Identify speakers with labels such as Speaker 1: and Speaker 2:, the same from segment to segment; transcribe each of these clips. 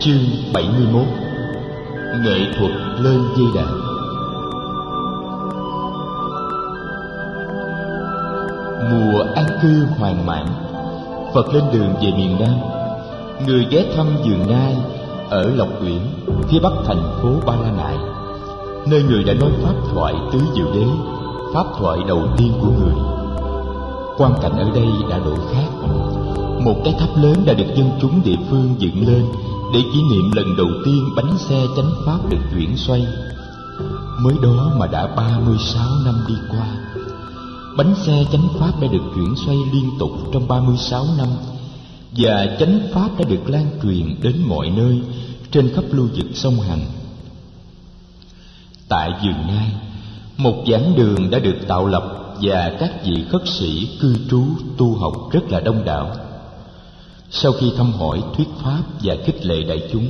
Speaker 1: Chương 71. Nghệ thuật lên dây đàn. Mùa an cư hoàn mãn, Phật lên đường về miền Nam. Người ghé thăm vườn nai ở Lộc Uyển, phía bắc thành phố Ba La Nại, nơi người đã nói pháp thoại tứ diệu đế, pháp thoại đầu tiên của người. Quang cảnh ở đây đã đổi khác. Một cái tháp lớn đã được dân chúng địa phương dựng lên để kỷ niệm lần đầu tiên bánh xe chánh pháp được chuyển xoay. Mới đó mà đã 36 năm đi qua. Bánh xe chánh pháp đã được chuyển xoay liên tục trong 36 năm, và chánh pháp đã được lan truyền đến mọi nơi trên khắp lưu vực sông Hằng. Tại vườn nai, một giảng đường đã được tạo lập và các vị khất sĩ cư trú tu học rất là đông đảo. Sau khi thăm hỏi thuyết pháp và khích lệ đại chúng,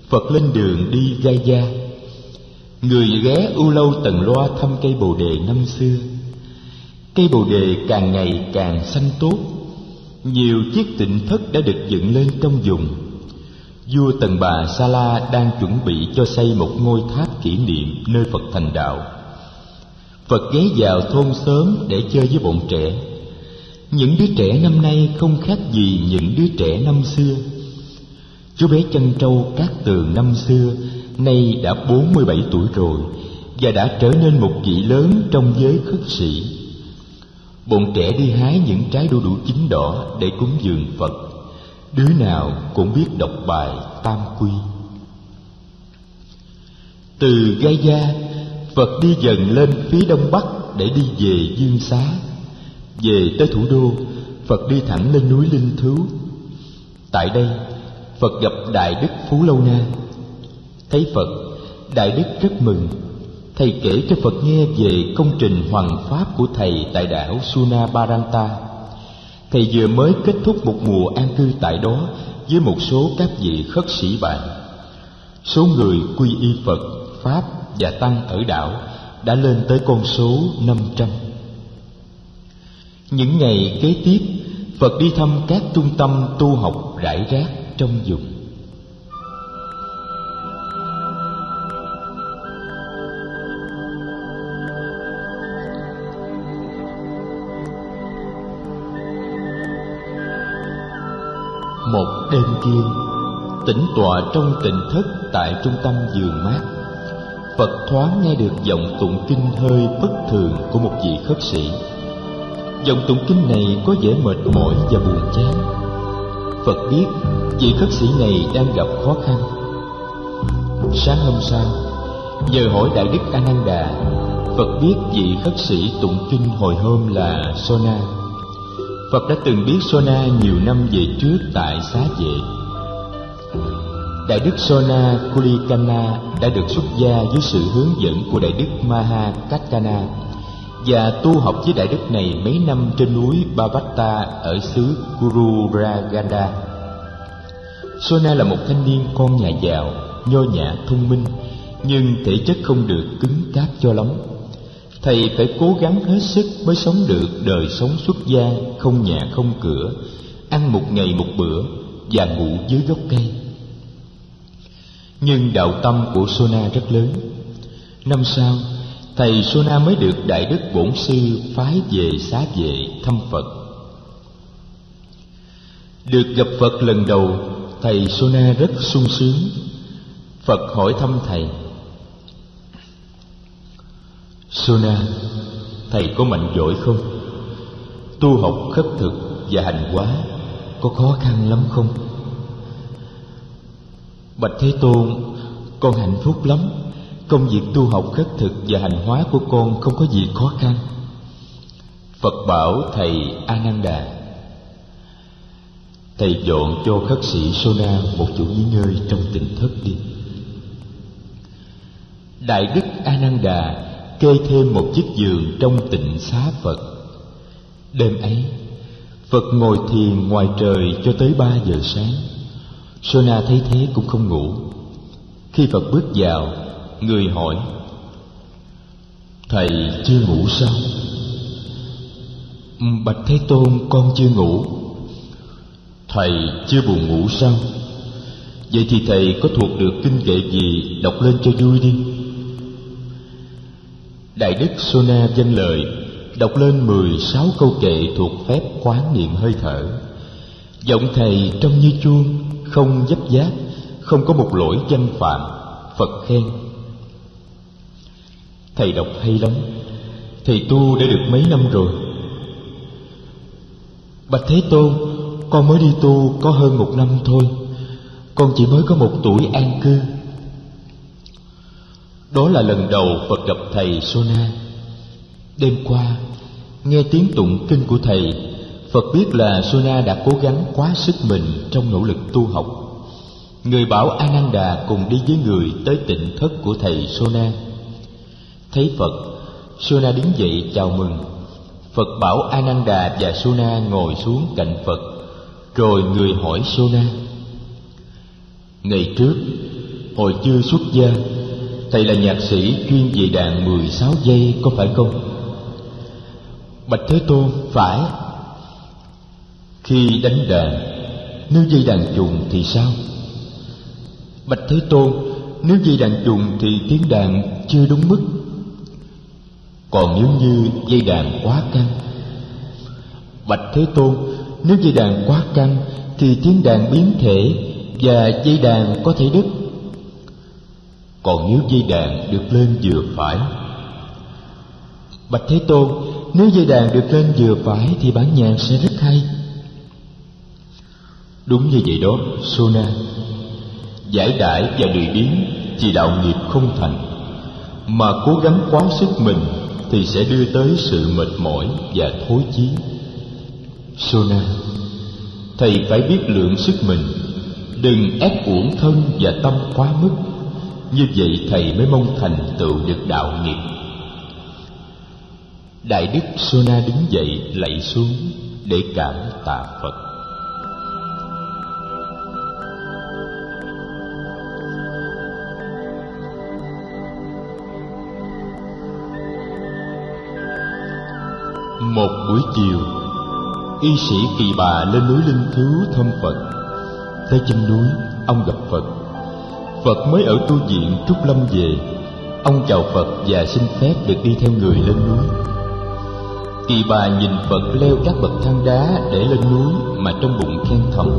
Speaker 1: Phật lên đường đi Gaya. Người ghé ưu lâu Tần Loa thăm cây bồ đề năm xưa. Cây bồ đề càng ngày càng xanh tốt. Nhiều chiếc tịnh thất đã được dựng lên trong vùng. Vua Tần Bà Sa La đang chuẩn bị cho xây một ngôi tháp kỷ niệm nơi Phật thành đạo. Phật ghé vào thôn xóm để chơi với bọn trẻ. Những đứa trẻ năm nay không khác gì những đứa trẻ năm xưa. Chú bé Chân Trâu Cát Tường năm xưa nay đã 47 tuổi rồi và đã trở nên một vị lớn trong giới khất sĩ. Bọn trẻ đi hái những trái đu đủ chín đỏ để cúng dường Phật. Đứa nào cũng biết đọc bài Tam Quy. Từ Gaya, Phật đi dần lên phía đông bắc để đi về Dương Xá. Về tới thủ đô, Phật đi thẳng lên núi Linh Thứu. Tại đây, Phật gặp Đại Đức Phú Lâu Na. Thấy Phật, Đại Đức rất mừng. Thầy kể cho Phật nghe về công trình hoằng pháp của thầy tại đảo Sunabaranta. Thầy vừa mới kết thúc một mùa an cư tại đó với một số các vị khất sĩ bạn. Số người quy y Phật, Pháp và Tăng ở đảo đã lên tới con số 500. Những ngày kế tiếp, Phật đi thăm các trung tâm tu học rải rác trong vùng. Một đêm kia, tĩnh tọa trong tịnh thất tại trung tâm vườn mát, Phật thoáng nghe được giọng tụng kinh hơi bất thường của một vị khất sĩ. Giọng tụng kinh này có vẻ mệt mỏi và buồn chán. Phật biết vị khất sĩ này đang gặp khó khăn. Sáng hôm sau, nhờ hỏi Đại Đức A Nan Đà, Phật biết vị khất sĩ tụng kinh hồi hôm là Sona. Phật đã từng biết Sona nhiều năm về trước tại Xá Vệ. Đại Đức Sona Kulikana đã được xuất gia với sự hướng dẫn của Đại Đức Maha Kaccana và tu học với Đại Đức này mấy năm trên núi Bavatta ở xứ Kururagada. Sona là một thanh niên con nhà giàu, nho nhã thông minh, nhưng thể chất không được cứng cáp cho lắm. Thầy phải cố gắng hết sức mới sống được đời sống xuất gia, không nhà không cửa, ăn một ngày một bữa và ngủ dưới gốc cây. Nhưng đạo tâm của Sona rất lớn. Năm sau, thầy Sona mới được Đại Đức Bổn Sư phái về Xá Vệ thăm Phật. Được gặp Phật lần đầu, thầy Sona rất sung sướng. Phật hỏi thăm thầy: Sona, thầy có mạnh giỏi không? Tu học khất thực và hành hóa có khó khăn lắm không? Bạch Thế Tôn, con hạnh phúc lắm. Công việc tu học khất thực và hành hóa của con không có gì khó khăn. Phật bảo thầy A Nan Đà: thầy dọn cho khất sĩ Sona một chỗ nghỉ ngơi trong tịnh thất đi. Đại Đức A Nan Đà kê thêm một chiếc giường trong tịnh xá Phật. Đêm ấy, Phật ngồi thiền ngoài trời cho tới 3 giờ sáng. Sona thấy thế cũng không ngủ. Khi Phật bước vào, người hỏi: thầy chưa ngủ sao? Bạch Thế Tôn, con chưa ngủ. Thầy chưa buồn ngủ sao? Vậy thì thầy có thuộc được kinh kệ gì, đọc lên cho vui đi. Đại đức Sona vâng lời, đọc lên 16 câu kệ thuộc phép quán niệm hơi thở. Giọng thầy trong như chuông, không dấp dáp, không có một lỗi danh phạm. Phật khen: thầy đọc hay lắm, thầy tu đã được mấy năm rồi. Bạch Thế Tôn, con mới đi tu có hơn 1 năm thôi, con chỉ mới có 1 tuổi an cư. Đó là lần đầu Phật gặp thầy Sona. Đêm qua nghe tiếng tụng kinh của thầy, Phật biết là Sona đã cố gắng quá sức mình trong nỗ lực tu học. Người bảo Ananda cùng đi với người tới tịnh thất của thầy Sona. Thấy Phật, Sona đứng dậy chào mừng. Phật bảo Ananda và Sona ngồi xuống cạnh Phật. Rồi người hỏi Sona: ngày trước, hồi chưa xuất gia, thầy là nhạc sĩ chuyên về đàn 16 giây có phải không? Bạch Thế Tôn, phải. Khi đánh đàn, nếu dây đàn trùng thì sao? Bạch Thế Tôn, nếu dây đàn trùng thì tiếng đàn chưa đúng mức. Còn nếu như dây đàn quá căng? Bạch Thế Tôn, nếu dây đàn quá căng thì tiếng đàn biến thể và dây đàn có thể đứt. Còn nếu dây đàn được lên vừa phải? Bạch Thế Tôn, nếu dây đàn được lên vừa phải thì bản nhạc sẽ rất hay. Đúng như vậy đó, Sona. Giải đãi và lười biếng thì đạo nghiệp không thành, mà cố gắng quá sức mình thì sẽ đưa tới sự mệt mỏi và thối chí. Sona, thầy phải biết lượng sức mình, đừng ép uổng thân và tâm quá mức. Như vậy thầy mới mong thành tựu được đạo nghiệp. Đại đức Sona đứng dậy lạy xuống để cảm tạ Phật. Một buổi chiều, y sĩ Kỳ Bà lên núi Linh Cứu thăm Phật. Tới chân núi, ông gặp Phật. Phật mới ở tu viện Trúc Lâm về. Ông chào Phật và xin phép được đi theo người lên núi. Kỳ Bà nhìn Phật leo các bậc thang đá để lên núi mà trong bụng khen thầm: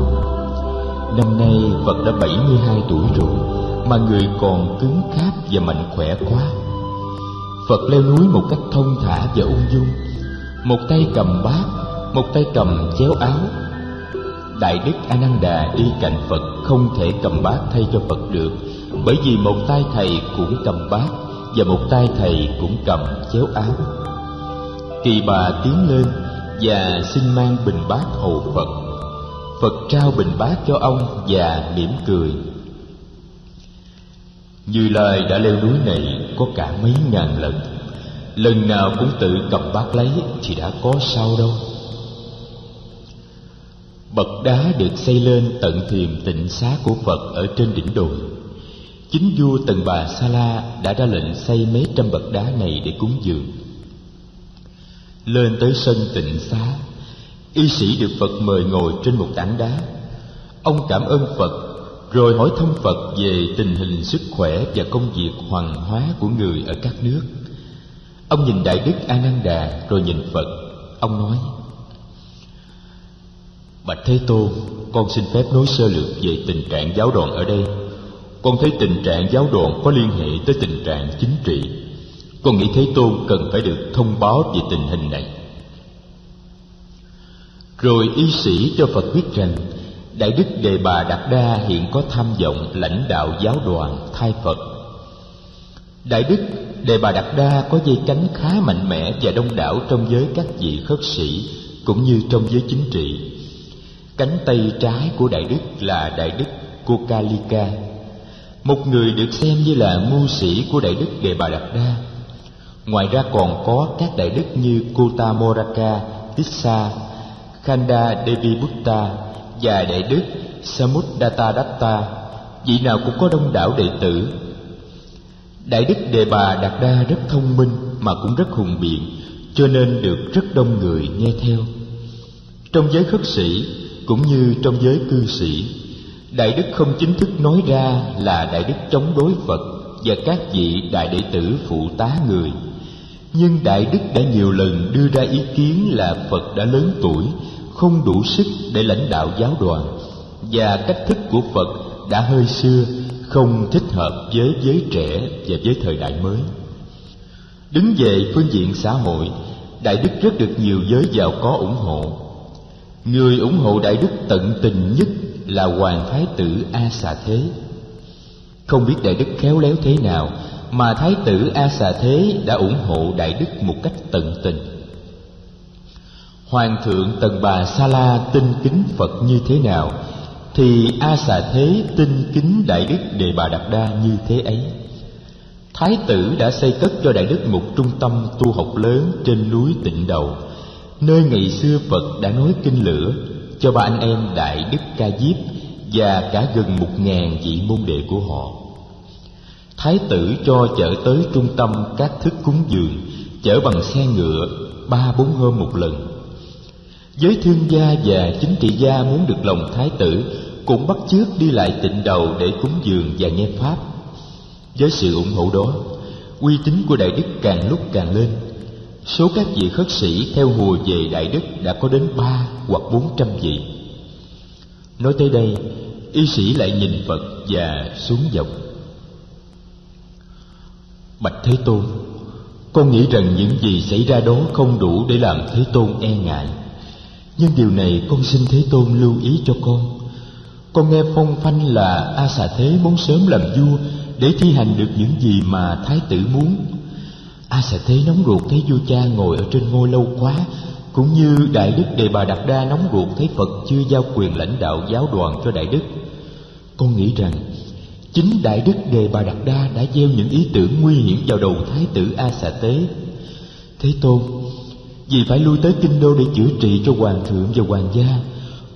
Speaker 1: năm nay Phật đã 72 tuổi rồi mà người còn cứng cáp và mạnh khỏe quá. Phật leo núi một cách thông thả và ung dung, một tay cầm bát, một tay cầm chéo áo. Đại đức Ananda đi cạnh Phật không thể cầm bát thay cho Phật được, bởi vì một tay thầy cũng cầm bát và một tay thầy cũng cầm chéo áo. Kỳ Bà tiến lên và xin mang bình bát hầu Phật. Phật trao bình bát cho ông và mỉm cười: Như Lai đã leo núi này có cả mấy ngàn lần, lần nào cũng tự cầm bát lấy thì đã có sao đâu. Bậc đá được xây lên tận thiềm tịnh xá của Phật ở trên đỉnh đồi. Chính vua Tần Bà Sa La đã ra lệnh xây mấy trăm bậc đá này để cúng dường. Lên tới sân tịnh xá, y sĩ được Phật mời ngồi trên một tảng đá. Ông cảm ơn Phật, rồi hỏi thăm Phật về tình hình sức khỏe và công việc hoằng hóa của người ở các nước. Ông nhìn Đại đức Ananda rồi nhìn Phật. Ông nói: Bạch Thế Tôn, con xin phép nói sơ lược về tình trạng giáo đoàn ở đây. Con thấy tình trạng giáo đoàn có liên hệ tới tình trạng chính trị. Con nghĩ Thế Tôn cần phải được thông báo về tình hình này. Rồi y sĩ cho Phật biết rằng Đại đức Đề Bà Đạt Đa hiện có tham vọng lãnh đạo giáo đoàn thay Phật. Đại đức Đề Bà Đạt Đa có dây cánh khá mạnh mẽ và đông đảo trong giới các vị khất sĩ cũng như trong giới chính trị. Cánh tay trái của Đại đức là Đại đức Kokalika, một người được xem như là mưu sĩ của Đại đức Đề Bà Đạt Đa. Ngoài ra còn có các đại đức như Kotamoraka, Tissa, Khanda Devi Butta và Đại đức Samuddatadatta, vị nào cũng có đông đảo đệ tử. Đại đức Đề Bà Đạt Đa rất thông minh mà cũng rất hùng biện, cho nên được rất đông người nghe theo. Trong giới khất sĩ cũng như trong giới cư sĩ, Đại đức không chính thức nói ra là đại đức chống đối Phật và các vị đại đệ tử phụ tá người, nhưng đại đức đã nhiều lần đưa ra ý kiến là Phật đã lớn tuổi, không đủ sức để lãnh đạo giáo đoàn, và cách thức của Phật đã hơi xưa, không thích hợp với giới trẻ và với thời đại mới. Đứng về phương diện xã hội, đại đức rất được nhiều giới giàu có ủng hộ. Người ủng hộ đại đức tận tình nhất là Hoàng Thái tử A Xà Thế. Không biết đại đức khéo léo thế nào mà Thái tử A Xà Thế đã ủng hộ đại đức một cách tận tình. Hoàng thượng Tần Bà Sa La tin kính Phật như thế nào thì A Xà Thế tin kính đại đức Đề Bà Đạt Đa như thế ấy. Thái tử đã xây cất cho đại đức một trung tâm tu học lớn trên núi Tịnh Đầu, nơi ngày xưa Phật đã nói kinh lửa cho ba anh em Đại Đức Ca Diếp và cả gần 1000 vị môn đệ của họ. Thái tử cho chở tới trung tâm các thức cúng dường, chở bằng xe ngựa 3-4 hôm một lần. Giới thương gia và chính trị gia muốn được lòng Thái tử cũng bắt chước đi lại Tịnh Đầu để cúng dường và nghe pháp. Với sự ủng hộ đó, uy tín của đại đức càng lúc càng lên. Số các vị khất sĩ theo hùa về đại đức đã có đến 300 hoặc 400 vị. Nói tới đây, y sĩ lại nhìn Phật và xuống giọng: Bạch Thế Tôn, con nghĩ rằng những gì xảy ra đó không đủ để làm Thế Tôn e ngại, nhưng điều này con xin Thế Tôn lưu ý cho con. Con nghe phong phanh là A Xà Thế muốn sớm làm vua để thi hành được những gì mà Thái tử muốn. A Xà Thế nóng ruột thấy vua cha ngồi ở trên ngôi lâu quá, cũng như đại đức Đề Bà Đạt Đa nóng ruột thấy Phật chưa giao quyền lãnh đạo giáo đoàn cho đại đức. Con nghĩ rằng chính đại đức Đề Bà Đạt Đa đã gieo những ý tưởng nguy hiểm vào đầu Thái tử A Xà Thế. Thế Tôn, vì phải lui tới kinh đô để chữa trị cho hoàng thượng và hoàng gia,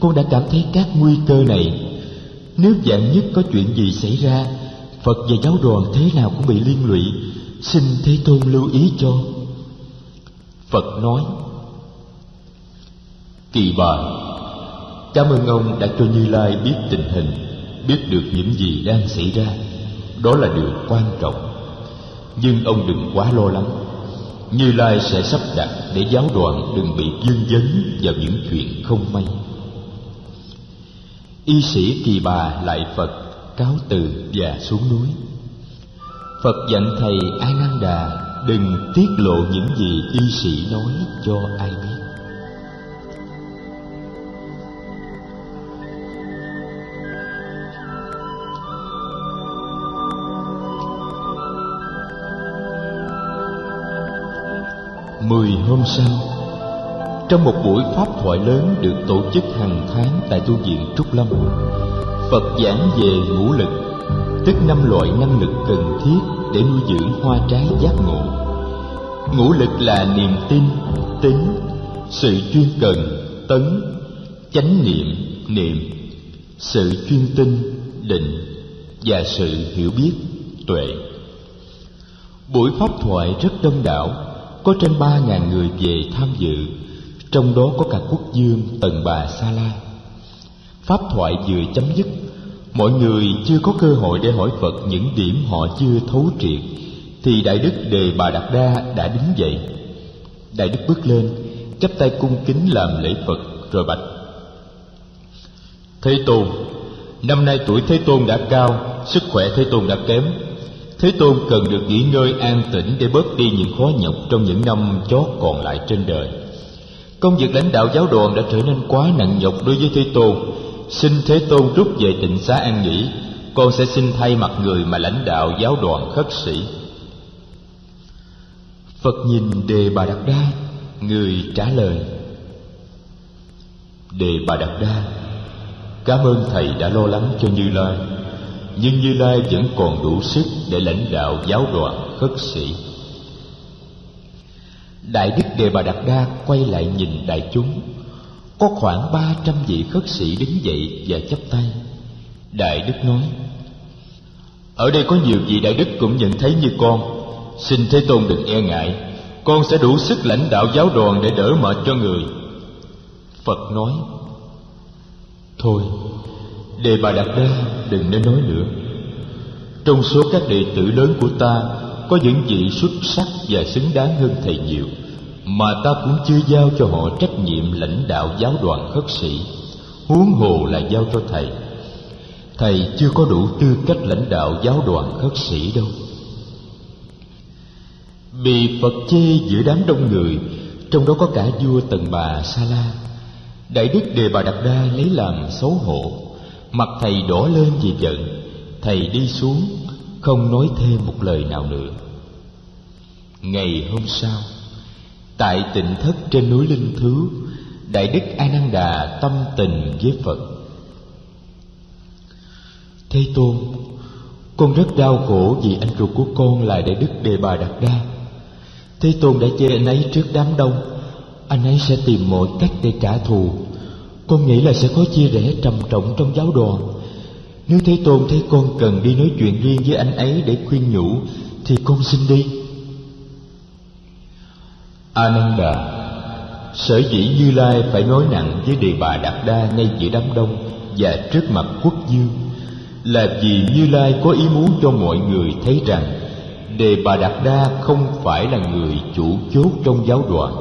Speaker 1: con đã cảm thấy các nguy cơ này. Nếu vạn nhất có chuyện gì xảy ra, Phật và giáo đoàn thế nào cũng bị liên lụy, xin Thế Tôn lưu ý cho. Phật nói: Kỳ Bà, cảm ơn ông đã cho Như Lai biết tình hình, biết được những gì đang xảy ra. Đó là điều quan trọng. Nhưng ông đừng quá lo lắng. Như Lai sẽ sắp đặt để giáo đoàn đừng bị vương vấn vào những chuyện không may. Y sĩ Kỳ Bà lại Phật cáo từ và xuống núi. Phật dặn thầy A Nan Đà đừng tiết lộ những gì y sĩ nói cho ai biết. Mười hôm sau, trong một buổi pháp thoại lớn được tổ chức hàng tháng tại tu viện Trúc Lâm, Phật giảng về ngũ lực, tức 5 loại năng lực cần thiết để nuôi dưỡng hoa trái giác ngộ. Ngũ lực là niềm tin, tín, sự chuyên cần, tấn, chánh niệm, niệm, sự chuyên tinh, định và sự hiểu biết, tuệ. Buổi pháp thoại rất đông đảo, có trên 3.000 người về tham dự, trong đó có cả quốc vương Tần Bà Sa La. Pháp thoại vừa chấm dứt, mọi người chưa có cơ hội để hỏi Phật những điểm họ chưa thấu triệt, thì Đại Đức Đề Bà Đạt Đa đã đứng dậy. Đại Đức bước lên, chắp tay cung kính làm lễ Phật, rồi bạch: Thế Tôn, năm nay tuổi Thế Tôn đã cao, sức khỏe Thế Tôn đã kém. Thế Tôn cần được nghỉ ngơi an tĩnh để bớt đi những khó nhọc trong những năm chót còn lại trên đời. Công việc lãnh đạo giáo đoàn đã trở nên quá nặng nhọc đối với Thế Tôn. Xin Thế Tôn rút về tịnh xá an nghỉ, con sẽ xin thay mặt người mà lãnh đạo giáo đoàn khất sĩ. Phật nhìn Đề Bà Đạt Đa, người trả lời: Đề Bà Đạt Đa, cảm ơn thầy đã lo lắng cho Như Lai, nhưng Như Lai vẫn còn đủ sức để lãnh đạo giáo đoàn khất sĩ. Đại Đức Đề Bà Đạt Đa quay lại nhìn đại chúng. Có khoảng 300 vị khất sĩ đứng dậy và chắp tay. Đại Đức nói: Ở đây có nhiều vị đại đức cũng nhận thấy như con. Xin Thế Tôn đừng e ngại, con sẽ đủ sức lãnh đạo giáo đoàn để đỡ mệt cho người. Phật nói: Thôi, Đề Bà Đạt Đa đừng nên nói nữa. Trong số các đệ tử lớn của ta, có những vị xuất sắc và xứng đáng hơn thầy nhiều, mà ta cũng chưa giao cho họ trách nhiệm lãnh đạo giáo đoàn khất sĩ, huống hồ là giao cho thầy. Thầy chưa có đủ tư cách lãnh đạo giáo đoàn khất sĩ đâu. Bị Phật chê giữa đám đông người, trong đó có cả vua Tần Bà Sa La, Đại đức Đề Bà Đạt Đa lấy làm xấu hổ, mặt thầy đỏ lên vì giận. Thầy đi xuống, không nói thêm một lời nào nữa. Ngày hôm sau, tại Tịnh Thất trên núi Linh Thứ, Đại đức A Nan Đà tâm tình với Phật: Thế Tôn, con rất đau khổ vì anh ruột của con là Đại đức Đề Bà Đạt Đa. Thế Tôn đã chê anh ấy trước đám đông, anh ấy sẽ tìm mọi cách để trả thù. Con nghĩ là sẽ có chia rẽ trầm trọng trong giáo đoàn. Nếu Thế Tôn thấy con cần đi nói chuyện riêng với anh ấy để khuyên nhủ, thì con xin đi. A Nan Đà, sở dĩ Như Lai phải nói nặng với Đề Bà Đạt Đa ngay giữa đám đông và trước mặt quốc vương, là vì Như Lai có ý muốn cho mọi người thấy rằng Đề Bà Đạt Đa không phải là người chủ chốt trong giáo đoàn,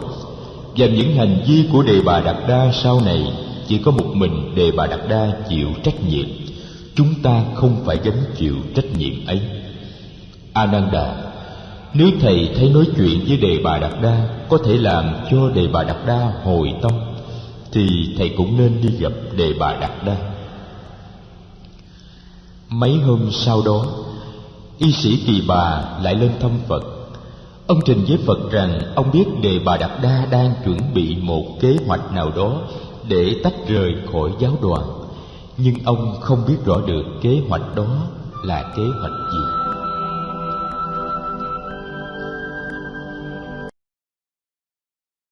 Speaker 1: và những hành vi của Đề Bà Đạt Đa sau này chỉ có một mình Đề Bà Đạt Đa chịu trách nhiệm. Chúng ta không phải gánh chịu trách nhiệm ấy. A Nan Đà, nếu thầy thấy nói chuyện với Đề Bà Đạt Đa có thể làm cho Đề Bà Đạt Đa hồi tâm, thì thầy cũng nên đi gặp Đề Bà Đạt Đa. Mấy hôm sau đó, y sĩ Kỳ Bà lại lên thăm Phật. Ông trình với Phật rằng ông biết Đề Bà Đạt Đa đang chuẩn bị một kế hoạch nào đó để tách rời khỏi giáo đoàn, nhưng ông không biết rõ được kế hoạch đó là kế hoạch gì.